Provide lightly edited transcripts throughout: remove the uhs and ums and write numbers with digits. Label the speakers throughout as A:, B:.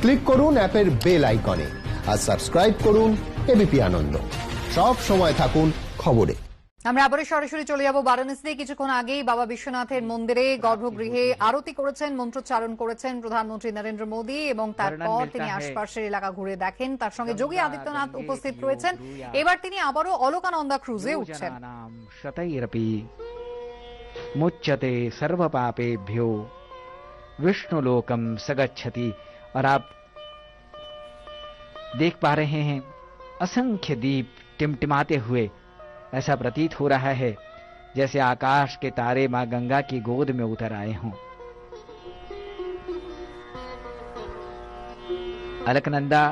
A: Click করুন অ্যাপের bell আইকনে আর সাবস্ক্রাইব করুন এবিপি আনন্দ। সব সময় থাকুন খবরে।
B: আমরা আবার সরাসরি চলে যাব বারাণসীতে। কিছুক্ষণ আগেই বাবা বিশ্বনাথের মন্দিরে গর্ভগৃহে আরতি করেছেন, মন্ত্রোচ্চারণ করেছেন প্রধানমন্ত্রী নরেন্দ্র মোদী এবং তারপর তিনি আশপাশের এলাকা ঘুরে দেখেন। তার সঙ্গে যোগী আদিত্যনাথ উপস্থিত রয়েছেন। এবার তিনি আবারও অলকানন্দা ক্রুজে উঠছেন।
C: मुच्यते सर्व पापेभ्यो विष्णुलोकम सगच्छति। और आप देख पा रहे हैं असंख्य दीप टिमटिमाते हुए। ऐसा प्रतीत हो रहा है जैसे आकाश के तारे मां गंगा की गोद में उतर आए हों। अलकनंदा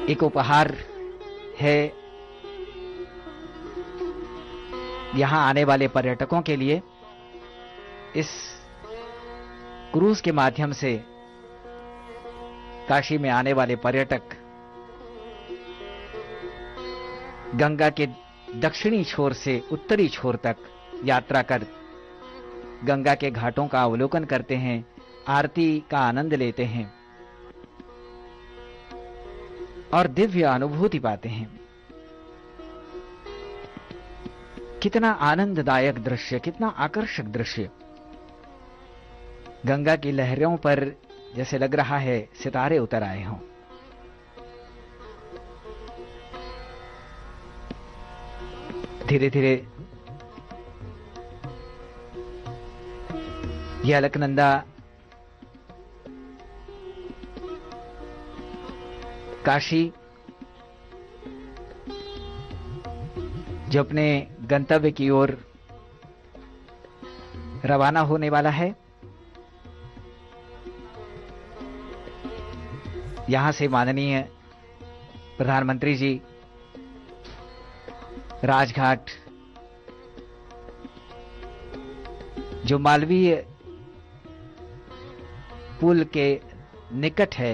C: एक उपहार है यहां आने वाले पर्यटकों के लिए। इस क्रूज के माध्यम से काशी में आने वाले पर्यटक गंगा के दक्षिणी छोर से उत्तरी छोर तक यात्रा कर गंगा के घाटों का अवलोकन करते हैं, आरती का आनंद लेते हैं और दिव्य अनुभूति पाते हैं। कितना आनंददायक दृश्य, कितना आकर्षक दृश्य। गंगा की लहरों पर जैसे लग रहा है सितारे उतर आए हों। धीरे धीरे यह अलकनंदा काशी जो अपने गंतव्य की ओर रवाना होने वाला है, यहां से माननीय प्रधानमंत्री जी राजघाट जो मालवीय पुल के निकट है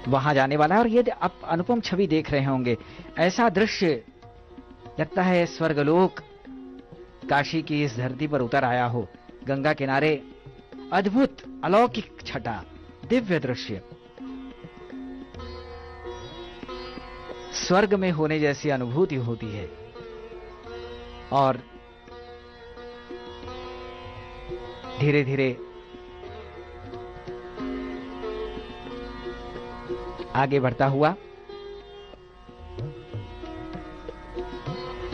C: वहां जाने वाला है। और ये आप अनुपम छवि देख रहे होंगे। ऐसा दृश्य लगता है स्वर्गलोक काशी की इस धरती पर उतर आया हो। गंगा किनारे अद्भुत अलौकिक छटा, दिव्य दृश्य, स्वर्ग में होने जैसी अनुभूति होती है। और धीरे धीरे आगे बढ़ता हुआ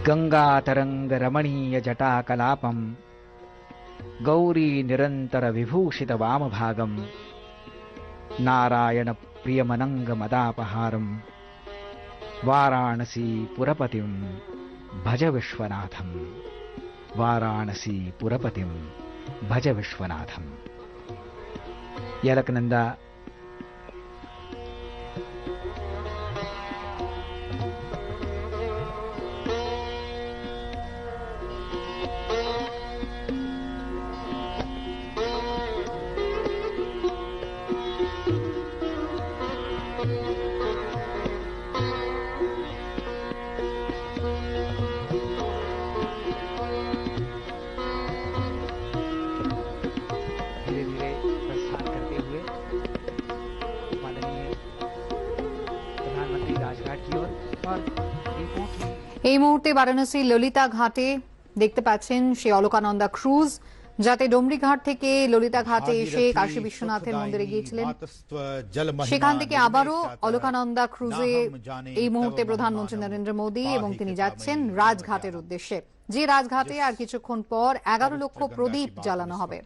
C: गंगा तरंग रमणीय जटा कलापम गौरी निरंतर विभूषित वाम भागम नारायण प्रियमनंग मदापहारम वाराणसी पुरपतिम भज विश्वनाथम, वाराणसी पुरपतिम भज विश्वनाथम। यह अलकनंदा
B: এই মুহূর্তে বারাণসী ললিতা ঘাটে দেখতে পাচ্ছেন সেই অলকানন্দা ক্রুজ, যাতে ডোমরি ঘাট থেকে ললিতা ঘাটে এসে কাশী বিশ্বনাথের মন্দিরে গিয়েছিলেন। সেখান থেকে আবারও অলকানন্দা ক্রুজে এই মুহূর্তে প্রধানমন্ত্রী নরেন্দ্র মোদী এবং তিনি যাচ্ছেন রাজঘাটের উদ্দেশ্যে, যে রাজঘাটে আর কিছুক্ষণ পর 11 লক্ষ প্রদীপ জ্বালানো হবে।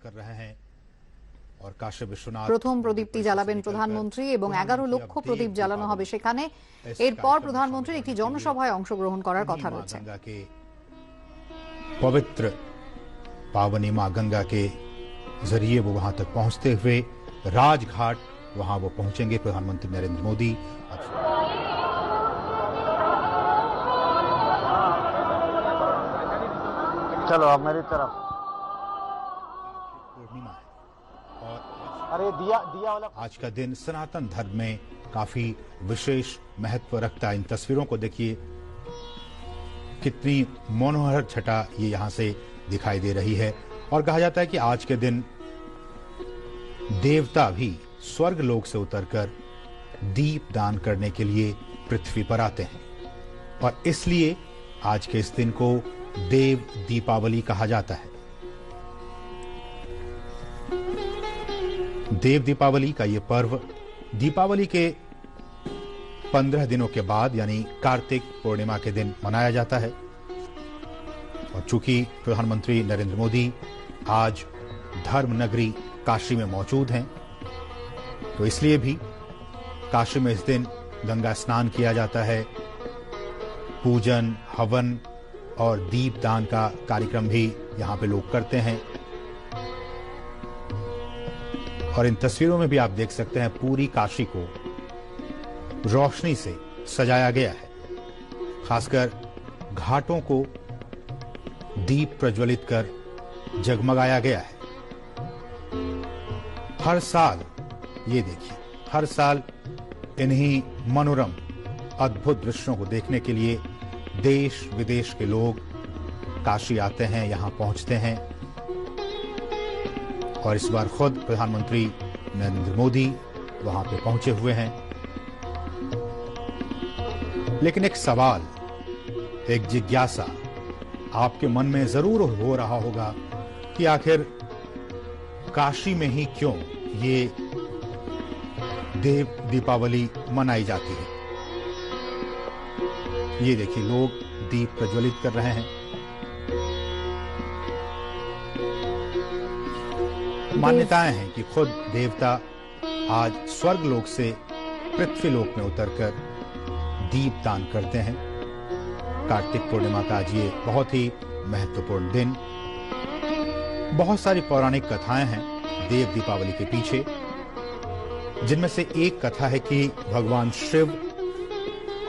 B: প্রথম প্রদীপটি জ্বালাবেন প্রধানমন্ত্রী এবং 11 লক্ষ প্রদীপ জ্বালানো হবে সেখানে। এরপর প্রধানমন্ত্রীর একটি জনসভায় অংশগ্রহণ করার কথা রয়েছে।
D: पवित्र पावनी मां गंगा के जरिए वो वहां तक पहुंचते हुए राजघाट वहां वो पहुंचेंगे प्रधानमंत्री नरेंद्र मोदी।
E: चलो अब मेरी तरफ।
D: पूर्णिमा है और
E: अरे दिया वाला
D: आज का दिन सनातन धर्म में काफी विशेष महत्व रखता है। इन तस्वीरों को देखिए, कितनी मनोहर छटा ये यहाँ से दिखाई दे रही है और कहा जाता है कि आज के दिन देवता भी स्वर्ग लोक से उतरकर दीप दान करने के लिए पृथ्वी पर आते हैं और इसलिए आज के इस दिन को देव दीपावली कहा जाता है। देव दीपावली का यह पर्व दीपावली के 15 दिनों के बाद यानी कार्तिक पूर्णिमा के दिन मनाया जाता है और चूंकि प्रधानमंत्री नरेंद्र मोदी आज धर्म नगरी काशी में मौजूद हैं तो इसलिए भी काशी में इस दिन गंगा स्नान किया जाता है, पूजन हवन और दीपदान का कार्यक्रम भी यहां पे लोग करते हैं और इन तस्वीरों में भी आप देख सकते हैं पूरी काशी को रोशनी से सजाया गया है। खासकर घाटों को दीप प्रज्वलित कर जगमगाया गया है। हर साल ये देखिए, हर साल इन्हीं मनोरम अद्भुत दृश्यों को देखने के लिए देश विदेश के लोग काशी आते हैं, यहां पहुंचते हैं और इस बार खुद प्रधानमंत्री नरेंद्र मोदी वहां पे पहुंचे हुए हैं। लेकिन एक सवाल, एक जिज्ञासा आपके मन में जरूर हो रहा होगा कि आखिर काशी में ही क्यों ये देव दीपावली मनाई जाती है। ये देखिए, लोग दीप प्रज्वलित कर रहे हैं। मान्यताएं हैं कि खुद देवता आज स्वर्ग लोक से पृथ्वी लोक में उतरकर दीप दान करते हैं। कार्तिक पूर्णिमा का आज ये बहुत ही महत्वपूर्ण दिन। बहुत सारी पौराणिक कथाएं हैं देव दीपावली के पीछे, जिनमें से एक कथा है कि भगवान शिव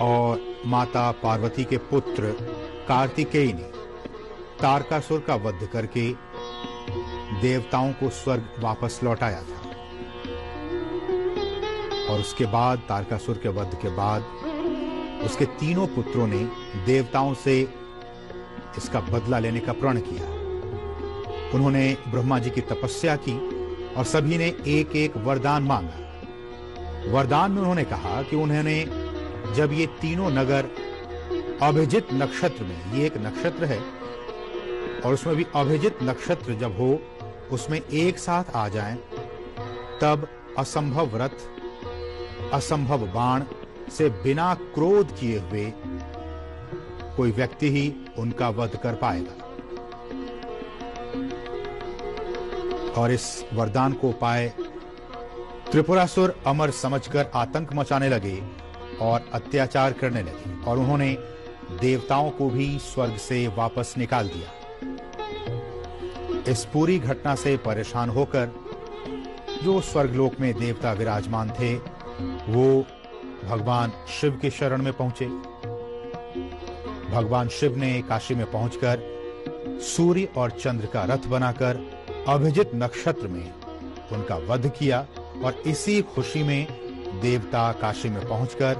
D: और माता पार्वती के पुत्र कार्तिकेय ने तारकासुर का वध करके देवताओं को स्वर्ग वापस लौटाया था और उसके बाद तारकासुर के वध के बाद उसके तीनों पुत्रों ने देवताओं से इसका बदला लेने का प्रण किया। उन्होंने ब्रह्मा जी की तपस्या की और सभी ने एक एक वरदान मांगा। वरदान में उन्होंने कहा कि उन्होंने जब ये तीनों नगर अभिजित नक्षत्र में, ये एक नक्षत्र है और उसमें भी अभिजित नक्षत्र जब हो उसमें एक साथ आ जाएं, तब असंभव रथ, असंभव बाण से बिना क्रोध किए हुए कोई व्यक्ति ही उनका वध कर पाएगा। और इस वरदान को पाए त्रिपुरासुर अमर समझकर आतंक मचाने लगे और अत्याचार करने लगे और उन्होंने देवताओं को भी स्वर्ग से वापस निकाल दिया। इस पूरी घटना से परेशान होकर जो स्वर्गलोक में देवता विराजमान थे वो भगवान शिव के शरण में पहुंचे। भगवान शिव ने काशी में पहुंचकर सूर्य और चंद्र का रथ बनाकर अभिजित नक्षत्र में उनका वध किया और इसी खुशी में देवता काशी में पहुंचकर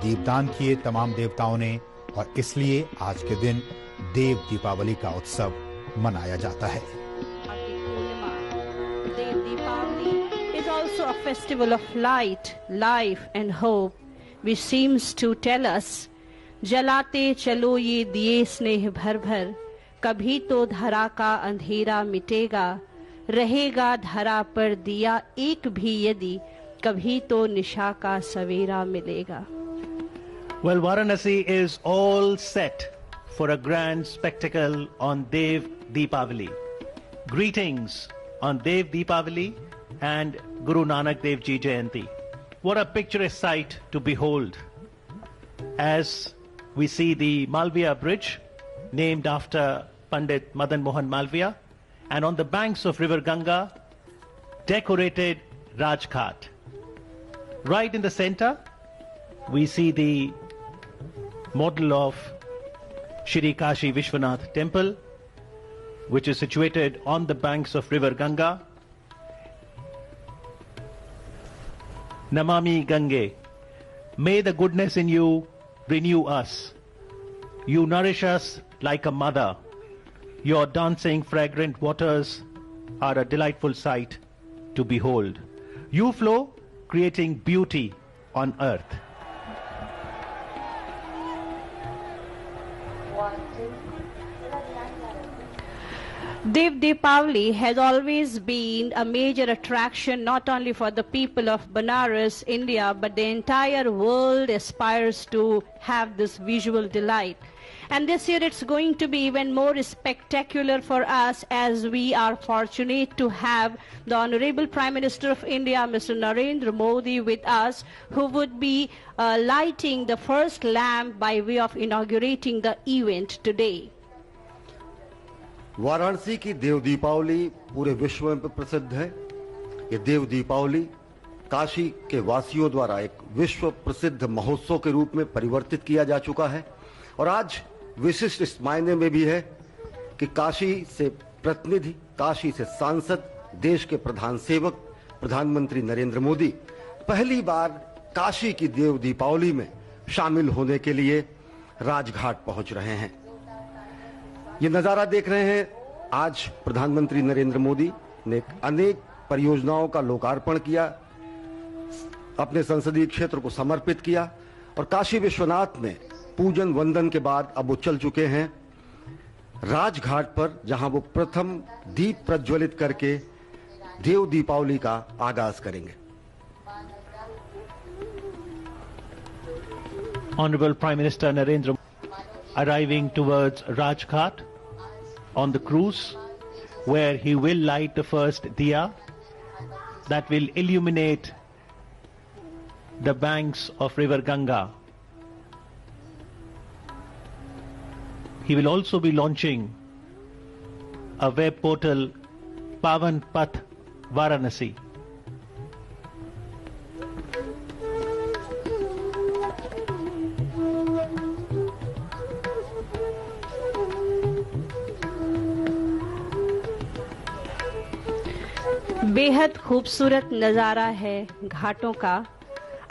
D: दीपदान किए तमाम देवताओं ने और इसलिए आज के दिन देव दीपावली का उत्सव मनाया जाता है।
F: Dev Deepavali is also a festival of light, life and hope, which seems to tell us, जलाते चलो ये दिए स्नेह भर भर, कभी तो धरा का अंधेरा मिटेगा, रहेगा धरा पर दिया एक भी यदि, कभी तो निशा का सवेरा मिलेगा।
G: Well, Varanasi is all set for a grand spectacle on Dev Deepavali. Greetings on Dev Deepavali and Guru Nanak Dev Ji Jayanti. What a picturesque sight to behold as we see the Malviya Bridge, named after Pandit Madan Mohan Malviya, and on the banks of River Ganga, decorated Rajghat. Right in the center, we see the model of Shri Kashi Vishwanath Temple, which is situated on the banks of River Ganga. Namami Gange, may the goodness in you renew us. You nourish us like a mother. Your dancing, fragrant waters are a delightful sight to behold. You flow, creating beauty on earth.
F: Dev Deepavali has always been a major attraction not only for the people of Banaras, India, but the entire world aspires to have this visual delight. And this year it's going to be even more spectacular for us as we are fortunate to have the Honorable Prime Minister of India, Mr. Narendra Modi, with us, who would be lighting the first lamp by way of inaugurating the event today.
H: Varanasi की देव दीपावली पूरे विश्व में प्रसिद्ध है। ये देव दीपावली काशी के वासियों द्वारा एक विश्व प्रसिद्ध महोत्सव के रूप में परिवर्तित किया जा चुका है और आज विशिष्ट इस मायने में भी है कि काशी से प्रतिनिधि, काशी से सांसद, देश के प्रधान सेवक प्रधानमंत्री नरेंद्र मोदी पहली बार काशी की देव दीपावली में शामिल होने के लिए राजघाट पहुंच रहे हैं। ये नजारा देख रहे हैं, आज प्रधानमंत्री नरेंद्र मोदी ने अनेक परियोजनाओं का लोकार्पण किया, अपने संसदीय क्षेत्र को समर्पित किया और काशी विश्वनाथ में पूजन वंदन के बाद अब वो चल चुके हैं राजघाट पर, जहां वो प्रथम दीप प्रज्वलित करके देव दीपावली का आगाज करेंगे।
G: Honorable Prime Minister Narendra Modi arriving towards Rajghat on the cruise, where he will light the first diya that will illuminate the banks of river Ganga. He will also be launching a web portal, Pavan Path Varanasi.
F: बेहद खूबसूरत नज़ारा है घाटों का।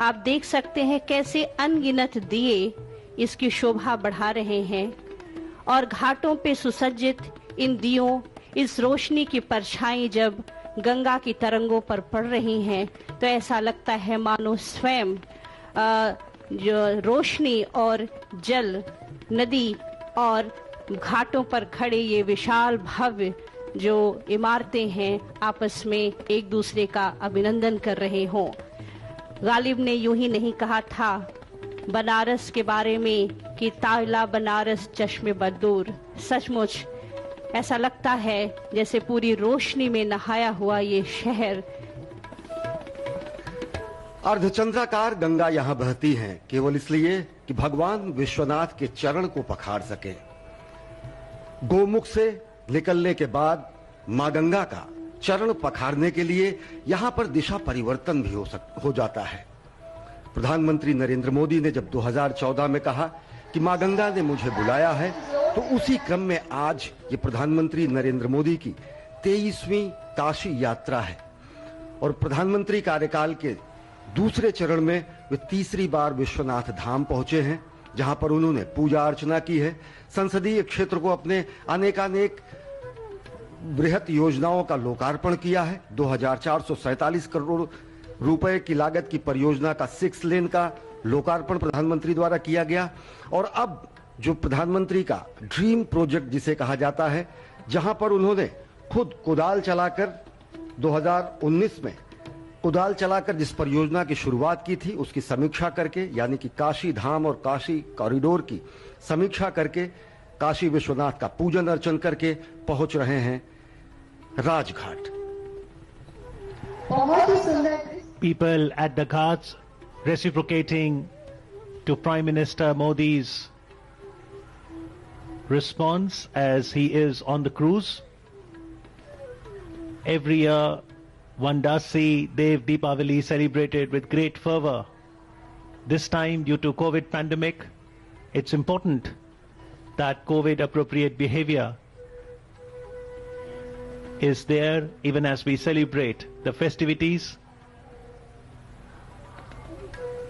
F: आप देख सकते हैं कैसे अनगिनत दिए इसकी शोभा बढ़ा रहे हैं और घाटों पे सुसज्जित इन दियों, इस रोशनी की परछाई जब गंगा की तरंगों पर पड़ रही हैं तो ऐसा लगता है मानो स्वयं जो रोशनी और जल, नदी और घाटों पर खड़े ये विशाल भव्य जो इमारतें हैं आपस में एक दूसरे का अभिनंदन कर रहे हों। गालिब ने यूं ही नहीं कहा था बनारस के बारे में कि ताला बनारस चश्मे बदूर। सचमुच ऐसा लगता है जैसे पूरी रोशनी में नहाया हुआ ये शहर।
H: अर्धचंद्राकार गंगा यहाँ बहती है केवल इसलिए कि भगवान विश्वनाथ के चरण को पखार सके। गोमुख से निकलने के बाद मां गंगा का चरण पखारने के लिए यहां पर दिशा परिवर्तन भी हो जाता है। प्रधानमंत्री नरेंद्र मोदी ने जब 2014 में कहा कि मां गंगा ने मुझे बुलाया है, तो उसी क्रम में आज ये प्रधानमंत्री नरेंद्र मोदी की 23वीं काशी यात्रा है और प्रधानमंत्री कार्यकाल के दूसरे चरण में वे तीसरी बार विश्वनाथ धाम पहुंचे हैं, जहां पर उन्होंने पूजा अर्चना की है। संसदीय क्षेत्र को अपने अनेकानेक बृहत योजनाओं का लोकार्पण किया है। 2447 करोड़ रुपए की लागत की परियोजना का 6 लेन का लोकार्पण प्रधानमंत्री द्वारा किया गया और अब जो प्रधानमंत्री का ड्रीम प्रोजेक्ट जिसे कहा जाता है, जहां पर उन्होंने खुद कुदाल चलाकर 2019 में कुदाल चलाकर जिस परियोजना की शुरुआत की थी उसकी समीक्षा करके, यानी कि काशी धाम और काशी कॉरिडोर की समीक्षा करके, काशी विश्वनाथ का पूजन अर्चन करके पहुंच रहे हैं Rajghat.
G: People at the ghats reciprocating to Prime Minister Modi's response as he is on the cruise. Every year one does see Dev Deepavali celebrated with great fervor. This time, due to COVID pandemic, it's important that COVID appropriate behavior is there even as we celebrate the festivities,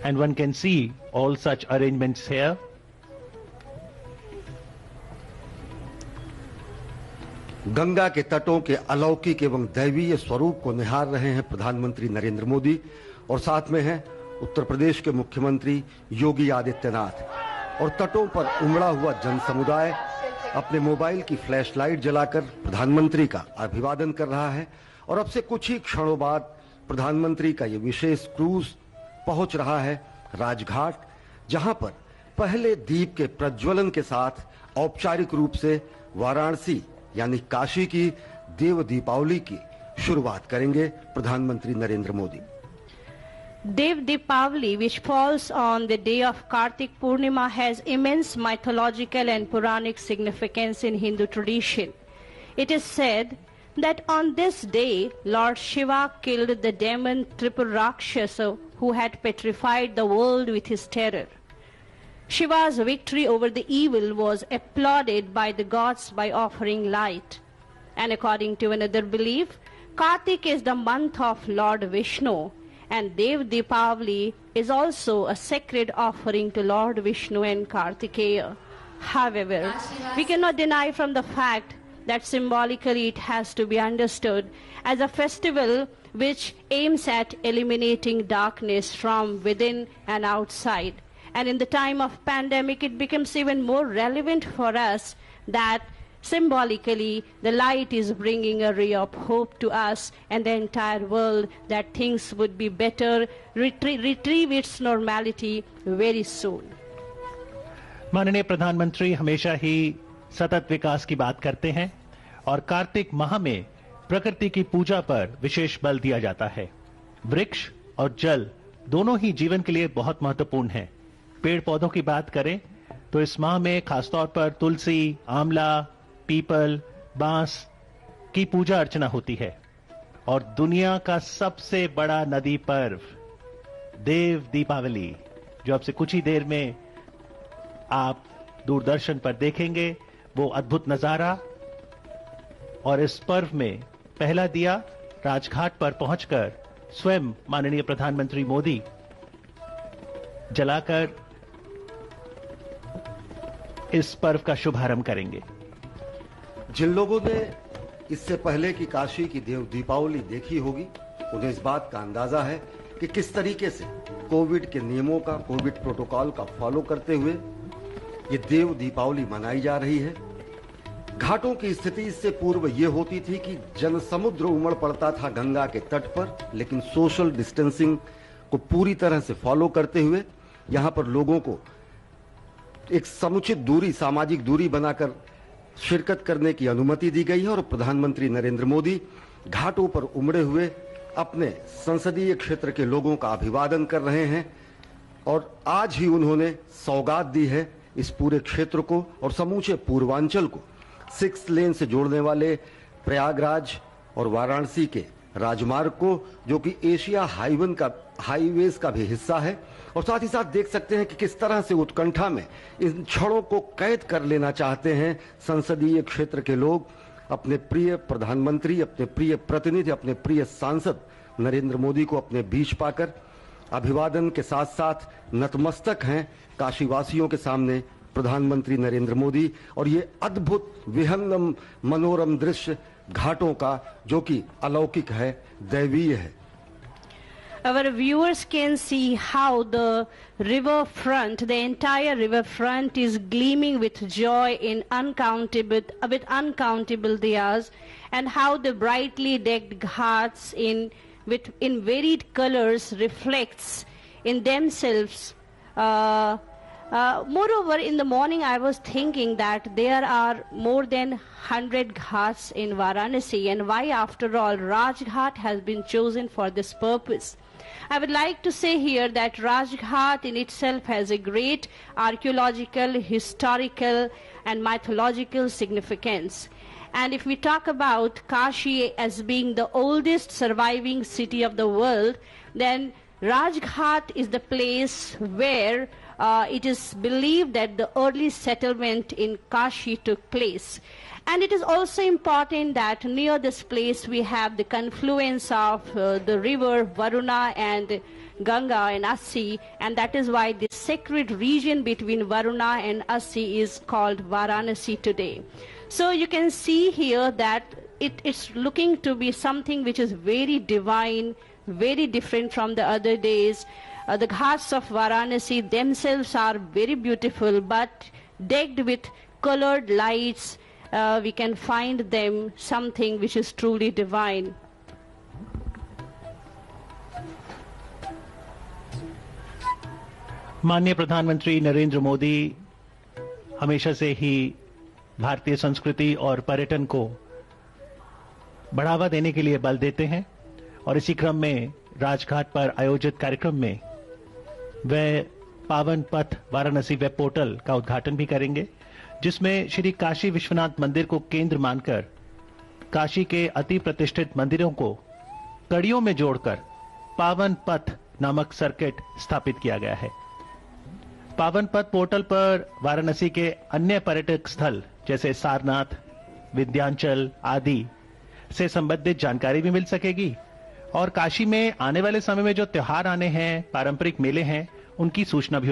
G: and one can see all such arrangements here.
H: Ganga के तटों के अलौकिक एवं दैवीय स्वरूप को निहार रहे हैं प्रधानमंत्री नरेंद्र मोदी और साथ में हैं उत्तर प्रदेश के मुख्यमंत्री योगी आदित्यनाथ। और तटों पर उमड़ा हुआ जन समुदाय अपने मोबाइल की फ्लैशलाइट जलाकर प्रधानमंत्री का अभिवादन कर रहा है। और अब से कुछ ही क्षणों बाद प्रधानमंत्री का ये विशेष क्रूज पहुंच रहा है राजघाट, जहां पर पहले दीप के प्रज्वलन के साथ औपचारिक रूप से वाराणसी यानी काशी की देव दीपावली की शुरुआत करेंगे प्रधानमंत्री Narendra Modi.
F: Dev Deepavali, which falls on the day of Kartik Purnima, has immense mythological and Puranic significance in Hindu tradition. It is said that on this day, Lord Shiva killed the demon Tripurrakshasa who had petrified the world with his terror. Shiva's victory over the evil was applauded by the gods by offering light. And according to another belief, Kartik is the month of Lord Vishnu, and Dev Deepavali is also a sacred offering to Lord Vishnu and Kartikeya. However, we cannot deny from the fact that symbolically it has to be understood as a festival which aims at eliminating darkness from within and outside. And in the time of pandemic, it becomes even more relevant for us that symbolically the light is bringing a ray of hope to us and the entire world that things would be better, retrieve its normality very soon.
G: माननीय प्रधानमंत्री हमेशा ही सतत विकास की बात करते हैं और कार्तिक माह में प्रकृति की पूजा पर विशेष बल दिया जाता है। वृक्ष और जल दोनों ही जीवन के लिए बहुत महत्वपूर्ण हैं। पेड़ पौधों की बात करें तो इस माह में खासतौर पर तुलसी, आंवला, पीपल, बांस की पूजा अर्चना होती है। और दुनिया का सबसे बड़ा नदी पर्व देव दीपावली, जो अब से कुछ ही देर में आप दूरदर्शन पर देखेंगे, वो अद्भुत नजारा। और इस पर्व में पहला दिया राजघाट पर पहुंचकर स्वयं माननीय प्रधानमंत्री मोदी जलाकर इस पर्व का शुभारंभ करेंगे।
H: जिन लोगों ने इससे पहले की काशी की देव दीपावली देखी होगी, उन्हें इस बात का अंदाजा है कि किस तरीके से कोविड के नियमों का, कोविड प्रोटोकॉल का फॉलो करते हुए ये देव दीपावली मनाई जा रही है। घाटों की स्थिति इससे पूर्व ये होती थी कि जनसमुद्र उमड़ पड़ता था गंगा के तट पर, लेकिन सोशल डिस्टेंसिंग को पूरी तरह से फॉलो करते हुए यहां पर लोगों को एक समुचित दूरी, सामाजिक दूरी बनाकर शिरकत करने की अनुमति दी गई है। और प्रधानमंत्री नरेंद्र मोदी घाटों पर उमड़े हुए अपने संसदीय क्षेत्र के लोगों का अभिवादन कर रहे हैं। और आज ही उन्होंने सौगात दी है इस पूरे क्षेत्र को और समूचे पूर्वांचल को 6 लेन से जोड़ने वाले प्रयागराज और वाराणसी के राजमार्ग को, जो कि एशिया हाईवेज का भी हिस्सा है। और साथ ही साथ देख सकते हैं कि किस तरह से उत्कंठा में इन क्षणों को कैद कर लेना चाहते हैं संसदीय क्षेत्र के लोग, अपने प्रिय प्रधानमंत्री, अपने प्रिय प्रतिनिधि, अपने प्रिय सांसद नरेंद्र मोदी को अपने बीच पाकर अभिवादन के साथ साथ नतमस्तक हैं काशीवासियों के सामने प्रधानमंत्री नरेंद्र मोदी। और ये अद्भुत विहंगम मनोरम दृश्य घाटों का, जो कि अलौकिक है, दैवीय है।
F: Our viewers can see how the river front, the entire river front is gleaming with joy in uncountable diyas, and how the brightly decked ghats in varied colors reflects in themselves. Moreover, in the morning I was thinking that there are more than 100 ghats in Varanasi, and why after all Rajghat has been chosen for this purpose. I would like to say here that Rajghat in itself has a great archaeological, historical and mythological significance. And if we talk about Kashi as being the oldest surviving city of the world, then Rajghat is the place where it is believed that the early settlement in Kashi took place. And it is also important that near this place we have the confluence of the river Varuna and Ganga and Assi, and that is why this sacred region between Varuna and Assi is called Varanasi today. So you can see here that it is looking to be something which is very divine, very different from the other days. The ghats of Varanasi themselves are very beautiful, but decked with colored lights, we can find them something which is truly divine.
G: माननीय प्रधानमंत्री नरेंद्र मोदी हमेशा से ही भारतीय संस्कृति और पर्यटन को बढ़ावा देने के लिए बल देते हैं और इसी क्रम में राजघाट पर आयोजित कार्यक्रम में वे पावन पथ वाराणसी वेब पोर्टल का उद्घाटन भी करेंगे, जिसमें श्री काशी विश्वनाथ मंदिर को केंद्र मानकर काशी के अति प्रतिष्ठित मंदिरों को कड़ियों में जोड़कर पावन पथ नामक सर्किट स्थापित किया गया है। पावन पथ पोर्टल पर वाराणसी के अन्य पर्यटक स्थल जैसे सारनाथ, विंध्याचल आदि से संबंधित जानकारी भी मिल सकेगी और काशी में आने वाले समय में जो त्योहार आने हैं, पारंपरिक मेले हैं, उनकी सूचना भी